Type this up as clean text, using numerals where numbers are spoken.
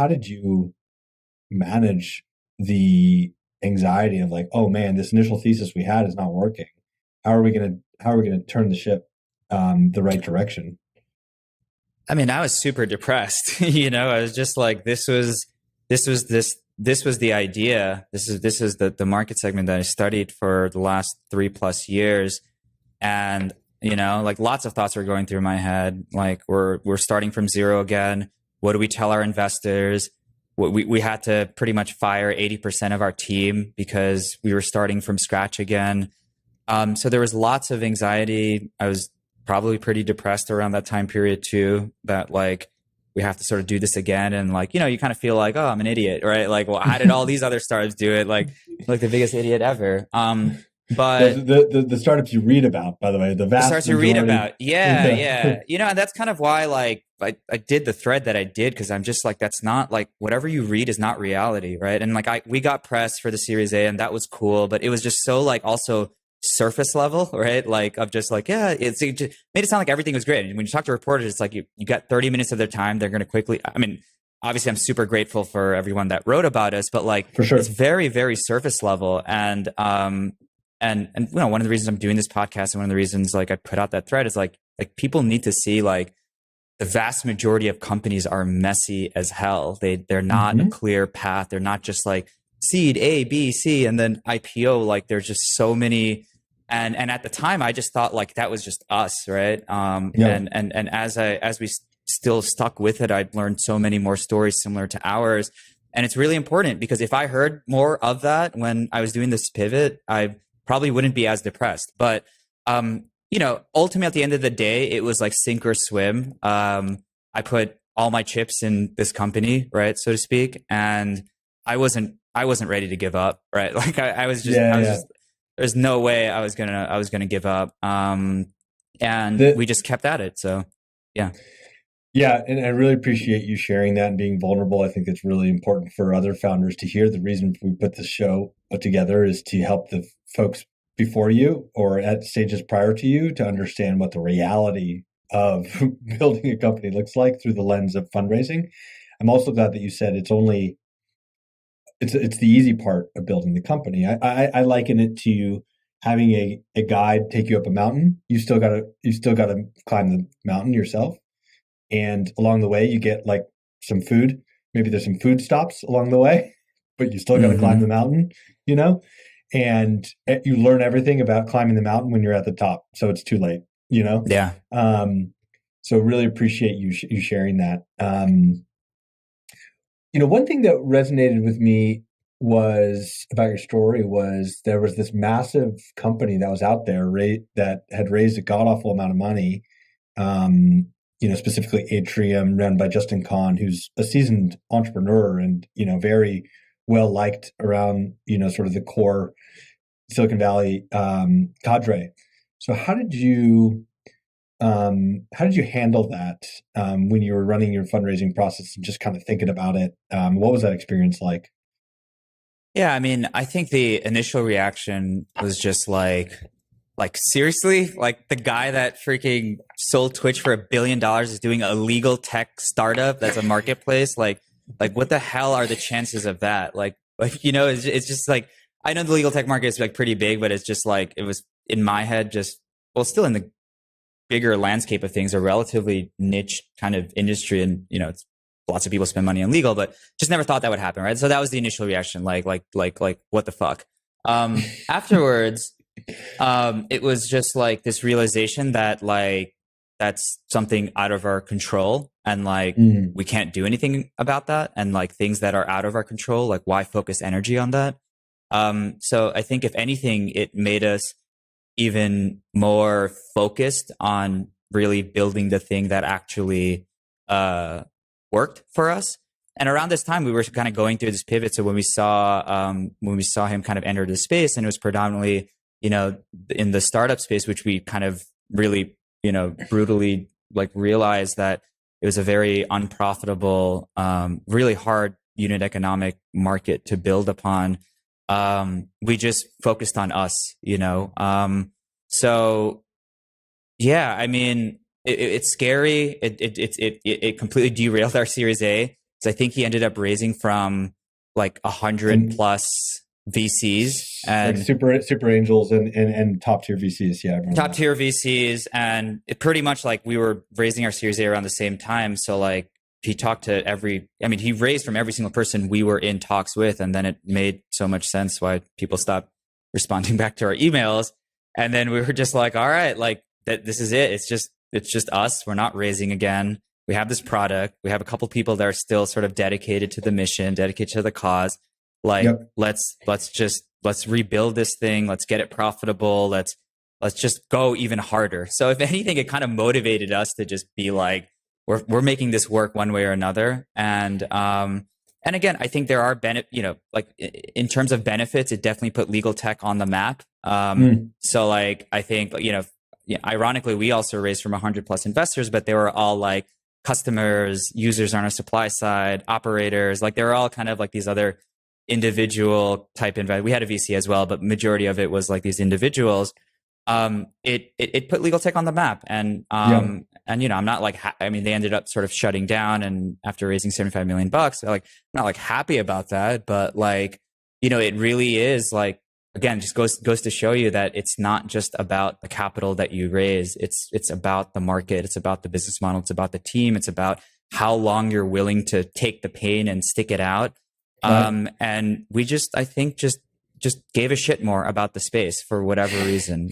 how did you manage the anxiety of like, oh man, this initial thesis we had is not working. How are we gonna turn the ship the right direction? I mean, I was super depressed. I was just like, this was the idea. This is the market segment that I studied for the last 3+ years. And, like lots of thoughts were going through my head. Like we're starting from zero again. What do we tell our investors? We had to pretty much fire 80% of our team because we were starting from scratch again. So there was lots of anxiety. I was probably pretty depressed around that time period too, that like we have to sort of do this again. And like, you kind of feel like, oh, I'm an idiot, right? Like, well, how did all these other startups do it? Like the biggest idiot ever. Well, But the startups you read about, by the way, the the vast startups you read majority. about, yeah, Yeah, yeah. And that's kind of why like I did the thread that I did, because I'm just like, that's not like whatever you read is not reality, right? And like we got press for the Series A, and that was cool, but it was just so like also surface level, right? Like of just like, yeah, it just made it sound like everything was great. And when you talk to reporters, it's like you got 30 minutes of their time. They're going to quickly, I mean, obviously I'm super grateful for everyone that wrote about us, but like for it's sure. very, very surface level. And one of the reasons I'm doing this podcast and one of the reasons like I put out that thread is like people need to see like the vast majority of companies are messy as hell. They're not a Hmm. clear path. They're not just like seed A, B, C, and then IPO. Like there's just so many. And at the time, I just thought like that was just us, right? Yeah. And as we still stuck with it, I'd learned so many more stories similar to ours. And it's really important because if I heard more of that when I was doing this pivot, I probably wouldn't be as depressed. But ultimately at the end of the day, it was like sink or swim. I put all my chips in this company, right, so to speak, and I wasn't ready to give up, right? Like Yeah, I was yeah. just there's no way I was gonna give up. And The we just kept at it. So yeah. Yeah, and I really appreciate you sharing that and being vulnerable. I think it's really important for other founders to hear. The reason we put this show together is to help the folks before you or at stages prior to you to understand what the reality of building a company looks like through the lens of fundraising. I'm also glad that you said it's the easy part of building the company. I liken it to having a guide take you up a mountain. You still gotta climb the mountain yourself, and along the way you get like some food. Maybe there's some food stops along the way, but you still got to climb the Hmm. mountain, you know. And you learn everything about climbing the mountain when you're at the top, so it's too late, you know. Yeah. So really appreciate you sharing that. One thing that resonated with me was about your story was there was this massive company that was out there that had raised a god awful amount of money, specifically Atrium, run by Justin Kahn, who's a seasoned entrepreneur and, very well liked around, sort of the core Silicon Valley cadre. So how did you handle that when you were running your fundraising process and just kind of thinking about it? What was that experience like? Yeah, I mean, I think the initial reaction was just like seriously, like the guy that freaking sold Twitch for $1 billion is doing a legal tech startup that's a marketplace. Like what the hell are the chances of that? Like it's just like I know the legal tech market is like pretty big, but it's just like it was in my head just well, still in the bigger landscape of things, a relatively niche kind of industry, and it's lots of people spend money on legal, but just never thought that would happen, right? So that was the initial reaction, like what the fuck. Afterwards, it was just like this realization that like that's something out of our control, and like Mm, we can't do anything about that, and like things that are out of our control, like why focus energy on that? So I think if anything, it made us even more focused on really building the thing that actually uh, worked for us. And around this time, we were kind of going through this pivot. So when we saw him kind of enter the space, and it was predominantly in the startup space, which we kind of really brutally like realized that it was a very unprofitable, really hard unit economic market to build upon. We just focused on us. So yeah, I mean, it's scary. It completely derailed our Series A. So I think he ended up raising from like 100 And plus VCs like and super angels and top tier VCs. Yeah, I remember top that. tier VCs. And it pretty much like we were raising our Series A around the same time. So like he talked to he raised from every single person we were in talks with. And then it made so much sense why people stopped responding back to our emails. And then we were just like, all right, like this is it. It's just us. We're not raising again. We have this product. We have a couple people that are still sort of dedicated to the mission, dedicated to the cause. Like Yep. let's rebuild this thing. Let's get it profitable. Let's just go even harder. So if anything, it kind of motivated us to just be like, we're making this work one way or another. And again, I think there are like in terms of benefits, it definitely put legal tech on the map. So like I think ironically, we also raised from 100 plus investors, but they were all like customers, users on our supply side, operators. Like they were all kind of like these other individual type invest. We had a VC as well, but majority of it was like these individuals. It put legal tech on the map, Yeah. and I'm not like they ended up sort of shutting down, and after raising $75 million, like I'm not like happy about that, but like it really is like again just goes to show you that it's not just about the capital that you raise. It's about the market. It's about the business model. It's about the team. It's about how long you're willing to take the pain and stick it out. Right. And we I think just gave a shit more about the space for whatever reason.